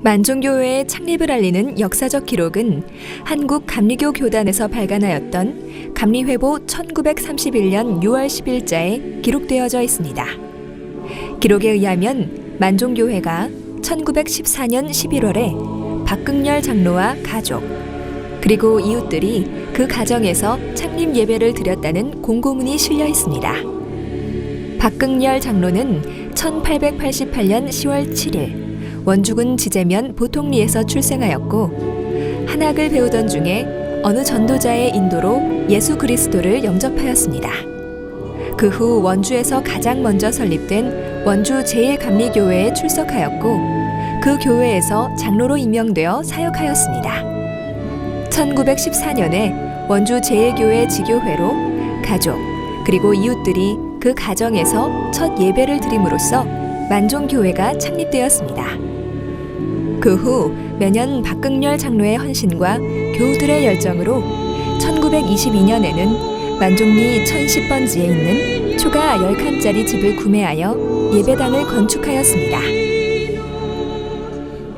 만종교회의 창립을 알리는 역사적 기록은 한국 감리교 교단에서 발간하였던 감리회보 1931년 6월 10일자에 기록되어져 있습니다. 기록에 의하면 만종교회가 1914년 11월에 박극렬 장로와 가족, 그리고 이웃들이 그 가정에서 창립 예배를 드렸다는 공고문이 실려 있습니다. 박극렬 장로는 1888년 10월 7일 원주군 지제면 보통리에서 출생하였고 한학을 배우던 중에 어느 전도자의 인도로 예수 그리스도를 영접하였습니다. 그 후 원주에서 가장 먼저 설립된 원주 제1감리교회에 출석하였고 그 교회에서 장로로 임명되어 사역하였습니다. 1914년에 원주 제1교회 지교회로 가족 그리고 이웃들이 그 가정에서 첫 예배를 드림으로써 만종교회가 창립되었습니다. 그 후 매년 박극렬 장로의 헌신과 교우들의 열정으로 1922년에는 만종리 1010번지에 있는 초가 10칸짜리 집을 구매하여 예배당을 건축하였습니다.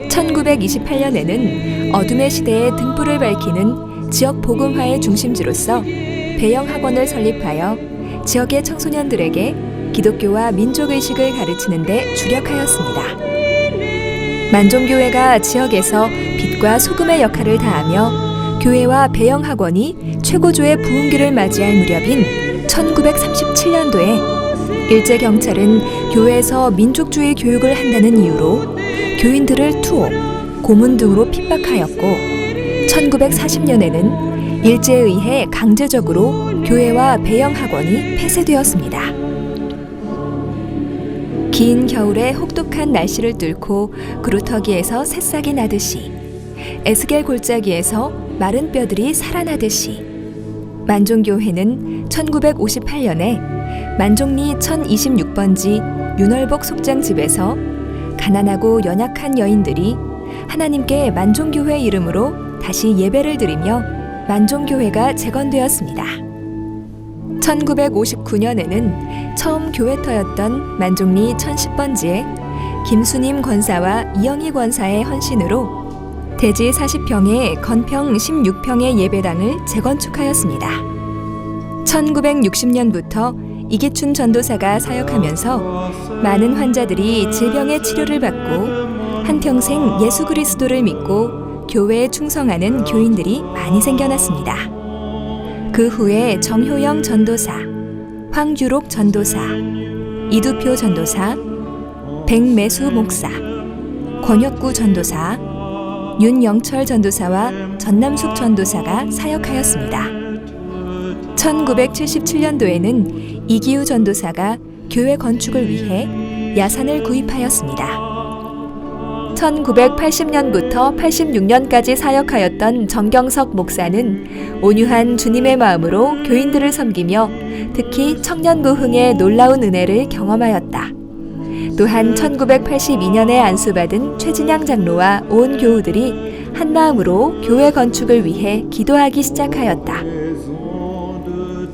1928년에는 어둠의 시대에 등불을 밝히는 지역 복음화의 중심지로서 배영 학원을 설립하여 지역의 청소년들에게 기독교와 민족의식을 가르치는 데 주력하였습니다. 만종교회가 지역에서 빛과 소금의 역할을 다하며 교회와 배영학원이 최고조의 부흥기를 맞이할 무렵인 1937년도에 일제경찰은 교회에서 민족주의 교육을 한다는 이유로 교인들을 투옥, 고문 등으로 핍박하였고 1940년에는 일제에 의해 강제적으로 교회와 배영학원이 폐쇄되었습니다. 긴 겨울에 혹독한 날씨를 뚫고 그루터기에서 새싹이 나듯이 에스겔 골짜기에서 마른 뼈들이 살아나듯이 만종교회는 1958년에 만종리 1026번지 윤월복 속장집에서 가난하고 연약한 여인들이 하나님께 만종교회 이름으로 다시 예배를 드리며 만종교회가 재건되었습니다. 1959년에는 처음 교회터였던 만종리 1010번지에 김수님 권사와 이영희 권사의 헌신으로 대지 40평에 건평 16평의 예배당을 재건축하였습니다. 1960년부터 이기춘 전도사가 사역하면서 많은 환자들이 질병의 치료를 받고 한평생 예수 그리스도를 믿고 교회에 충성하는 교인들이 많이 생겨났습니다. 그 후에 정효영 전도사, 황규록 전도사, 이두표 전도사, 백매수 목사, 권혁구 전도사, 윤영철 전도사와 전남숙 전도사가 사역하였습니다. 1977년도에는 이기우 전도사가 교회 건축을 위해 야산을 구입하였습니다. 1980년부터 86년까지 사역하였던 정경석 목사는 온유한 주님의 마음으로 교인들을 섬기며 특히 청년 부흥의 놀라운 은혜를 경험하였다. 또한 1982년에 안수받은 최진양 장로와 온 교우들이 한마음으로 교회 건축을 위해 기도하기 시작하였다.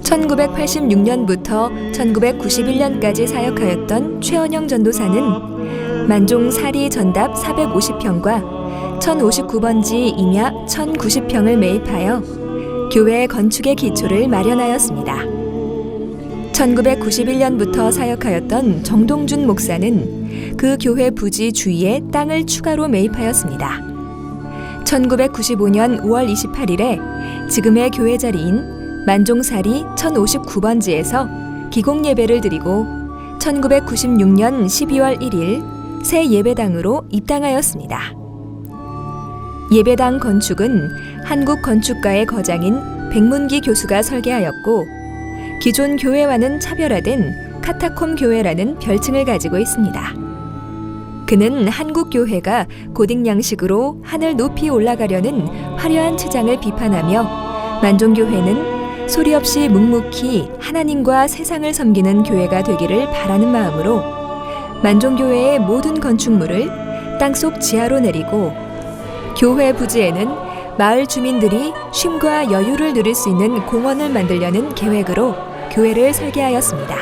1986년부터 1991년까지 사역하였던 최원영 전도사는 만종 사리 전답 450평과 1059번지 임야 1090평을 매입하여 교회 건축의 기초를 마련하였습니다. 1991년부터 사역하였던 정동준 목사는 그 교회 부지 주위에 땅을 추가로 매입하였습니다. 1995년 5월 28일에 지금의 교회 자리인 만종사리 1059번지에서 기공예배를 드리고 1996년 12월 1일 새 예배당으로 입당하였습니다. 예배당 건축은 한국건축가의 거장인 백문기 교수가 설계하였고 기존 교회와는 차별화된 카타콤 교회라는 별칭을 가지고 있습니다. 그는 한국 교회가 고딕 양식으로 하늘 높이 올라가려는 화려한 치장을 비판하며 만종교회는 소리 없이 묵묵히 하나님과 세상을 섬기는 교회가 되기를 바라는 마음으로 만종교회의 모든 건축물을 땅속 지하로 내리고 교회 부지에는 마을 주민들이 쉼과 여유를 누릴 수 있는 공원을 만들려는 계획으로 교회를 설계하였습니다.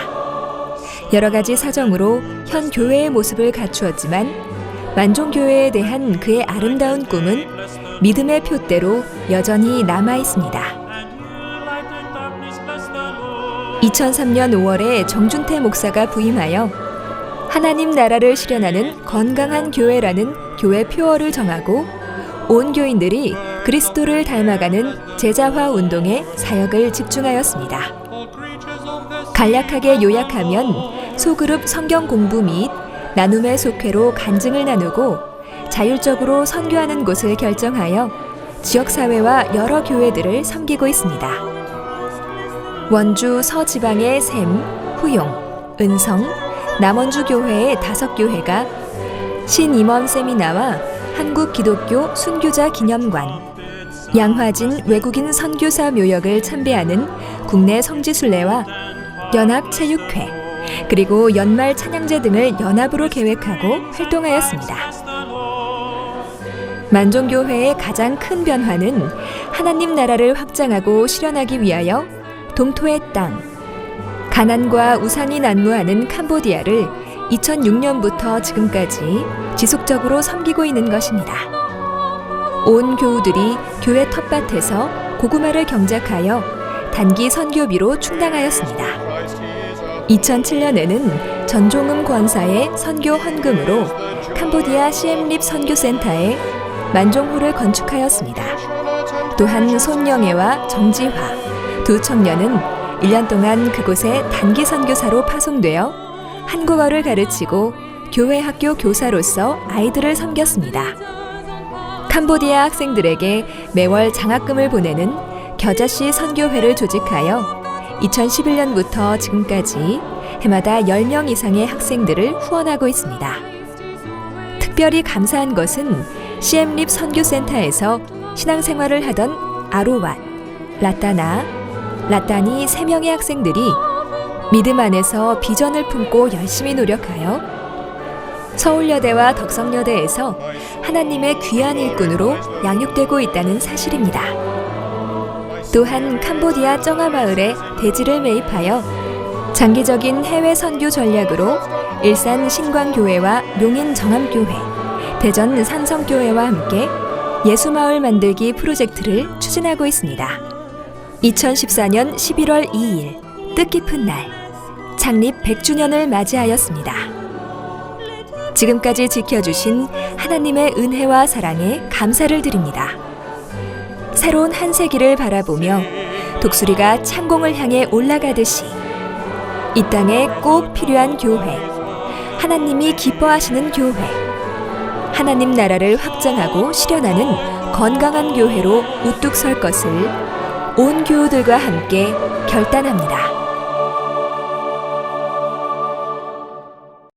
여러 가지 사정으로 현 교회의 모습을 갖추었지만 만종교회에 대한 그의 아름다운 꿈은 믿음의 표대로 여전히 남아 있습니다. 2003년 5월에 정준태 목사가 부임하여 하나님 나라를 실현하는 건강한 교회라는 교회 표어를 정하고 온 교인들이 그리스도를 닮아가는 제자화 운동에 사역을 집중하였습니다. 간략하게 요약하면 소그룹 성경 공부 및 나눔의 속회로 간증을 나누고 자율적으로 선교하는 곳을 결정하여 지역사회와 여러 교회들을 섬기고 있습니다. 원주 서지방의 샘, 후용, 은성, 남원주 교회의 5교회가 신임원 세미나와 한국기독교 순교자 기념관, 양화진 외국인 선교사 묘역을 참배하는 국내 성지순례와 연합체육회, 그리고 연말 찬양제 등을 연합으로 계획하고 활동하였습니다. 만종교회의 가장 큰 변화는 하나님 나라를 확장하고 실현하기 위하여 동토의 땅, 가난과 우상이 난무하는 캄보디아를 2006년부터 지금까지 지속적으로 섬기고 있는 것입니다. 온 교우들이 교회 텃밭에서 고구마를 경작하여 단기 선교비로 충당하였습니다. 2007년에는 전종음 권사의 선교 헌금으로 캄보디아 시엠립 선교센터에 만종호를 건축하였습니다. 또한 손영애와 정지화 두 청년은 1년 동안 그곳에 단기 선교사로 파송되어 한국어를 가르치고 교회 학교 교사로서 아이들을 섬겼습니다. 캄보디아 학생들에게 매월 장학금을 보내는 겨자씨 선교회를 조직하여 2011년부터 지금까지 해마다 10명 이상의 학생들을 후원하고 있습니다. 특별히 감사한 것은 시엠립 선교센터에서 신앙생활을 하던 아로왓, 라따니 3명의 학생들이 믿음 안에서 비전을 품고 열심히 노력하여 서울여대와 덕성여대에서 하나님의 귀한 일꾼으로 양육되고 있다는 사실입니다. 또한 캄보디아 쩡아마을에 대지를 매입하여 장기적인 해외 선교 전략으로 일산 신광교회와 용인 정암교회, 대전 산성교회와 함께 예수마을 만들기 프로젝트를 추진하고 있습니다. 2014년 11월 2일 뜻깊은 날, 창립 100주년을 맞이하였습니다. 지금까지 지켜주신 하나님의 은혜와 사랑에 감사를 드립니다. 새로운 한 세기를 바라보며 독수리가 창공을 향해 올라가듯이 이 땅에 꼭 필요한 교회, 하나님이 기뻐하시는 교회, 하나님 나라를 확장하고 실현하는 건강한 교회로 우뚝 설 것을 온 교우들과 함께 결단합니다.